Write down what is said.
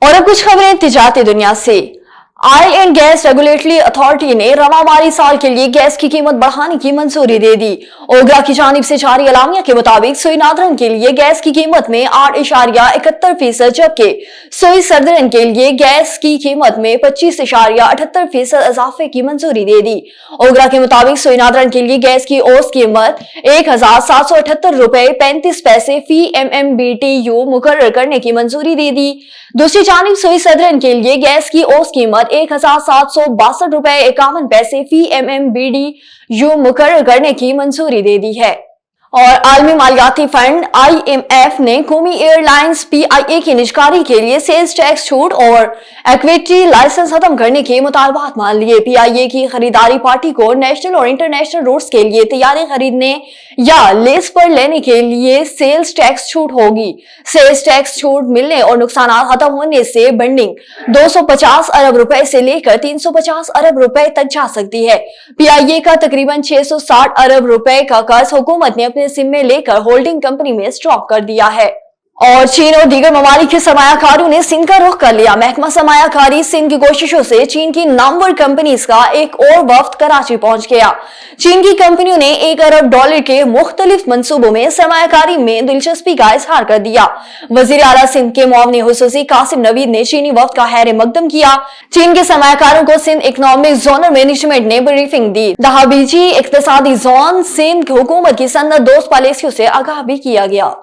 और अब कुछ खबरें तिजारती दुनिया से। Oil and gas regulatory authority ने रवामारी साल के लिए गैस की कीमत बढ़ाने की मंजूरी दे दी। ओगरा की जानिब से जारी एलामिया के मुताबिक सुई नादरन के लिए गैस की कीमत में 8.71%, जबकि सुई सरदरन के लिए गैस की कीमत में 25.78% इजाफे की मंजूरी दे दी। ओगरा के मुताबिक सुई नादरन के लिए गैस की औसत कीमत 1,778 रुपए 35 पैसे फी MMBTU मुकर्रर करने की मंजूरी दे दी। दूसरी जानिब सुई सदरन के लिए गैस की औसत कीमत 1,762 रुपए 51 पैसे फी MMBTU मुकर्रर करने की मंजूरी दे दी है। और आलमी मालियाती फंड IMF ने कौमी एयरलाइंस PIA की निजकारी के लिए सेल्स टैक्स छूट और इक्विटी लाइसेंस खत्म करने के मुतालबात मान लिए। PIA की खरीदारी पार्टी को नेशनल और इंटरनेशनल रूट्स के लिए तैयारी खरीदने या लीज पर लेने के लिए सेल्स टैक्स छूट होगी। सेल्स टैक्स छूट मिलने और नुकसान खत्म होने से बंडिंग 250 अरब रुपए से लेकर 350 अरब रुपए तक जा सकती है। PIA का तकरीबन 660 अरब रुपए का कर्ज हुकूमत ने अपने जिम्मे लेकर होल्डिंग कंपनी में स्टॉक कर दिया है। और चीन और दीगर ममालिक के सरमायाकारों ने सिंध का रुख कर लिया। महकमा सरमायाकारी सिंध की कोशिशों से चीन की नामवर कंपनीज का एक और वफ्द कराची पहुंच गया। चीन की कंपनियों ने $1 अरब के मुख्तलिफ मंसूबों में सरमायाकारी में दिलचस्पी का इजहार कर दिया। वजीर आला सिंध के मुआवनी हुसूसी कासिम नवीद ने चीनी वफ्द का खैर मकदम किया। चीन के सरमायाकारों को सिंध इकोनॉमिक जोनल मैनेजमेंट ने ब्रीफिंग दी। दहाबीजी इक्तिसादी जोन सिंध हुकूमत की सनत दोस्त पॉलिसियों से आगाह भी किया गया।